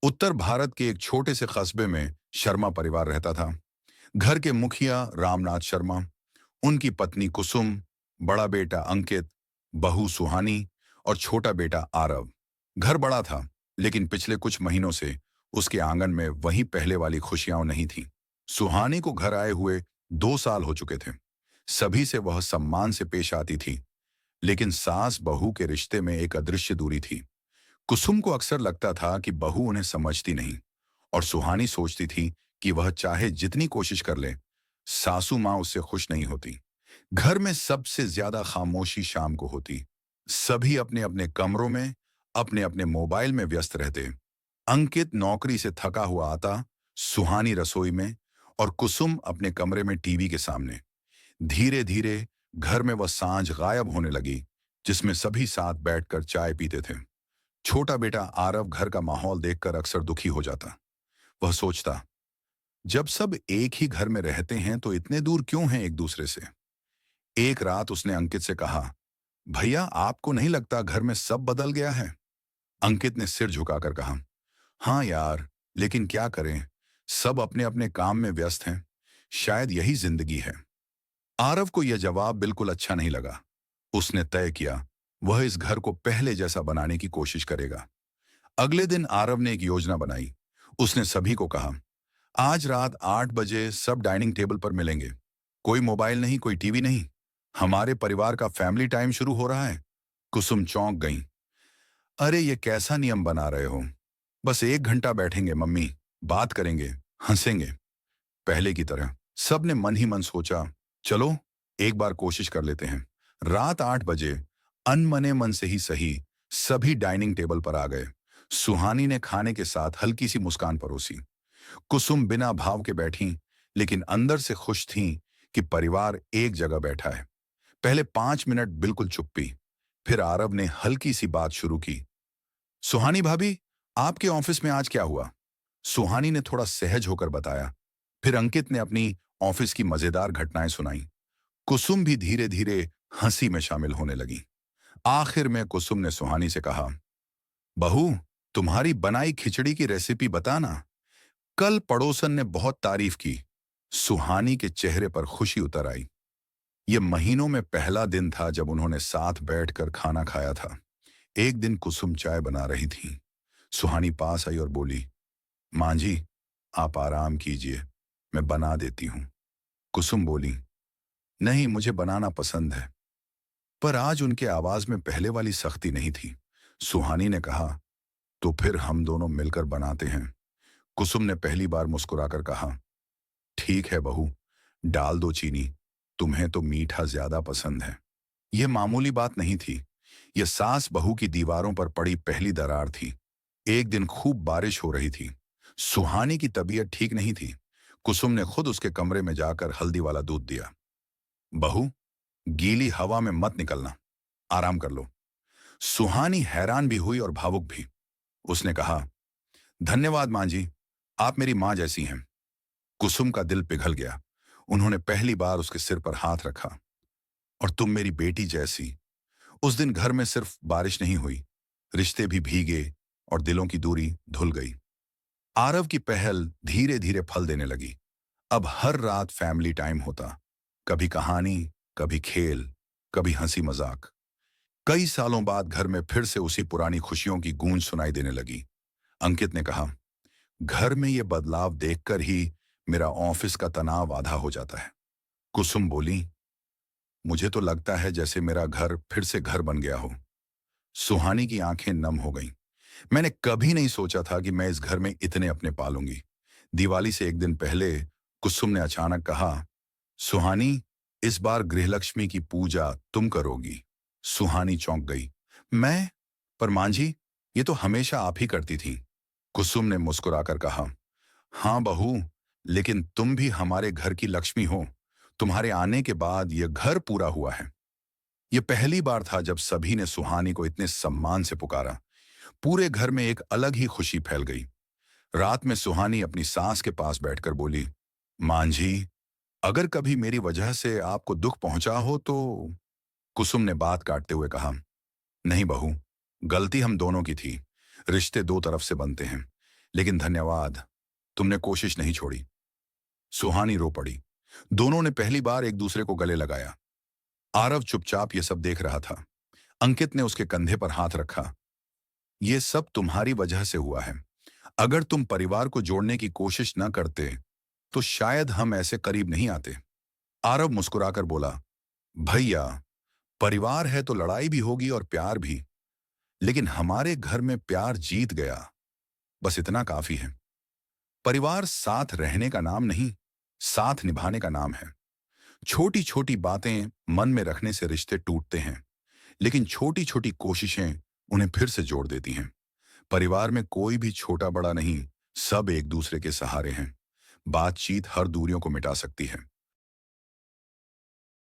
उत्तर भारत के एक छोटे से कस्बे में शर्मा परिवार रहता था। घर के मुखिया रामनाथ शर्मा, उनकी पत्नी कुसुम, बड़ा बेटा अंकित, बहू सुहानी और छोटा बेटा आरव। घर बड़ा था, लेकिन पिछले कुछ महीनों से उसके आंगन में वही पहले वाली खुशियां नहीं थीं। सुहानी को घर आए हुए 2 साल हो चुके थे। सभी से वह सम्मान से पेश आती थी, लेकिन सास बहू के रिश्ते में एक अदृश्य दूरी थी। कुसुम को अक्सर लगता था कि बहू उन्हें समझती नहीं, और सुहानी सोचती थी कि वह चाहे जितनी कोशिश कर ले, सासू माँ उससे खुश नहीं होती। घर में सबसे ज्यादा खामोशी शाम को होती। सभी अपने अपने कमरों में, अपने अपने मोबाइल में व्यस्त रहते। अंकित नौकरी से थका हुआ आता, सुहानी रसोई में, और कुसुम अपने कमरे में टीवी के सामने। धीरे धीरे घर में वह सांझ गायब होने लगी, जिसमें सभी साथ बैठकर चाय पीते थे। छोटा बेटा आरव घर का माहौल देखकर अक्सर दुखी हो जाता। वह सोचता, जब सब एक ही घर में रहते हैं तो इतने दूर क्यों हैं एक दूसरे से। एक रात उसने अंकित से कहा, भैया आपको नहीं लगता घर में सब बदल गया है? अंकित ने सिर झुकाकर कहा, हाँ यार, लेकिन क्या करें, सब अपने अपने काम में व्यस्त हैं। शायद यही जिंदगी है। आरव को यह जवाब बिल्कुल अच्छा नहीं लगा। उसने तय किया, वह इस घर को पहले जैसा बनाने की कोशिश करेगा। अगले दिन आरव ने एक योजना बनाई। उसने सभी को कहा, आज रात 8 बजे सब डाइनिंग टेबल पर मिलेंगे। कोई मोबाइल नहीं, कोई टीवी नहीं। हमारे परिवार का फैमिली टाइम शुरू हो रहा है। कुसुम चौंक गई। अरे ये कैसा नियम बना रहे हो? बस 1 घंटा बैठेंगे मम्मी, बात करेंगे, हंसेंगे, पहले की तरह। सब ने मन ही मन सोचा, चलो एक बार कोशिश कर लेते हैं। रात 8 बजे अनमने मन से ही सही, सभी डाइनिंग टेबल पर आ गए। सुहानी ने खाने के साथ हल्की सी मुस्कान परोसी। कुसुम बिना भाव के बैठी, लेकिन अंदर से खुश थीं कि परिवार एक जगह बैठा है। पहले 5 मिनट बिल्कुल चुप्पी। फिर आरव ने हल्की सी बात शुरू की, सुहानी भाभी, आपके ऑफिस में आज क्या हुआ? सुहानी ने थोड़ा सहज होकर बताया। फिर अंकित ने अपनी ऑफिस की मजेदार घटनाएं सुनाई। कुसुम भी धीरे धीरे हंसी में शामिल होने लगी। आखिर में कुसुम ने सुहानी से कहा, बहू, तुम्हारी बनाई खिचड़ी की रेसिपी बताना। कल पड़ोसन ने बहुत तारीफ की। सुहानी के चेहरे पर खुशी उतर आई। यह महीनों में पहला दिन था जब उन्होंने साथ बैठकर खाना खाया था। एक दिन कुसुम चाय बना रही थी। सुहानी पास आई और बोली, मां जी, आप आराम कीजिए, मैं बना देती हूं। कुसुम बोली, नहीं, मुझे बनाना पसंद है। पर आज उनके आवाज में पहले वाली सख्ती नहीं थी। सुहानी ने कहा, तो फिर हम दोनों मिलकर बनाते हैं। कुसुम ने पहली बार मुस्कुराकर कहा, ठीक है बहू, डाल दो चीनी, तुम्हें तो मीठा ज्यादा पसंद है। यह मामूली बात नहीं थी। यह सास बहू की दीवारों पर पड़ी पहली दरार थी। एक दिन खूब बारिश हो रही थी। सुहानी की तबीयत ठीक नहीं थी। कुसुम ने खुद उसके कमरे में जाकर हल्दी वाला दूध दिया। बहू, गीली हवा में मत निकलना, आराम कर लो। सुहानी हैरान भी हुई और भावुक भी। उसने कहा, धन्यवाद मां जी, आप मेरी मां जैसी हैं। कुसुम का दिल पिघल गया। उन्होंने पहली बार उसके सिर पर हाथ रखा। और तुम मेरी बेटी जैसी। उस दिन घर में सिर्फ बारिश नहीं हुई, रिश्ते भी भीगे और दिलों की दूरी धुल गई। आरव की पहल धीरे धीरे फल देने लगी। अब हर रात फैमिली टाइम होता। कभी कहानी, कभी खेल, कभी हंसी मजाक। कई सालों बाद घर में फिर से उसी पुरानी खुशियों की गूंज सुनाई देने लगी। अंकित ने कहा, घर में ये बदलाव देखकर ही मेरा ऑफिस का तनाव आधा हो जाता है। कुसुम बोली, मुझे तो लगता है जैसे मेरा घर फिर से घर बन गया हो। सुहानी की आंखें नम हो गईं। मैंने कभी नहीं सोचा था कि मैं इस घर में इतने अपने पालूंगी। दिवाली से एक दिन पहले कुसुम ने अचानक कहा, सुहानी, इस बार गृहलक्ष्मी की पूजा तुम करोगी। सुहानी चौंक गई। मैं? पर मां जी, ये तो हमेशा आप ही करती थी। कुसुम ने मुस्कुराकर कहा, हाँ बहू, लेकिन तुम भी हमारे घर की लक्ष्मी हो। तुम्हारे आने के बाद यह घर पूरा हुआ है। यह पहली बार था जब सभी ने सुहानी को इतने सम्मान से पुकारा। पूरे घर में एक अलग ही खुशी फैल गई। रात में सुहानी अपनी सास के पास बैठकर बोली, मां जी, अगर कभी मेरी वजह से आपको दुख पहुंचा हो तो। कुसुम ने बात काटते हुए कहा, नहीं बहू, गलती हम दोनों की थी। रिश्ते दो तरफ से बनते हैं। लेकिन धन्यवाद, तुमने कोशिश नहीं छोड़ी। सुहानी रो पड़ी। दोनों ने पहली बार एक दूसरे को गले लगाया। आरव चुपचाप ये सब देख रहा था। अंकित ने उसके कंधे पर हाथ रखा। ये सब तुम्हारी वजह से हुआ है। अगर तुम परिवार को जोड़ने की कोशिश न करते तो शायद हम ऐसे करीब नहीं आते। आरव मुस्कुराकर बोला, भैया, परिवार है तो लड़ाई भी होगी और प्यार भी, लेकिन हमारे घर में प्यार जीत गया, बस इतना काफी है। परिवार साथ रहने का नाम नहीं, साथ निभाने का नाम है। छोटी छोटी बातें मन में रखने से रिश्ते टूटते हैं, लेकिन छोटी छोटी कोशिशें उन्हें फिर से जोड़ देती हैं। परिवार में कोई भी छोटा बड़ा नहीं, सब एक दूसरे के सहारे हैं। बातचीत हर दूरियों को मिटा सकती है।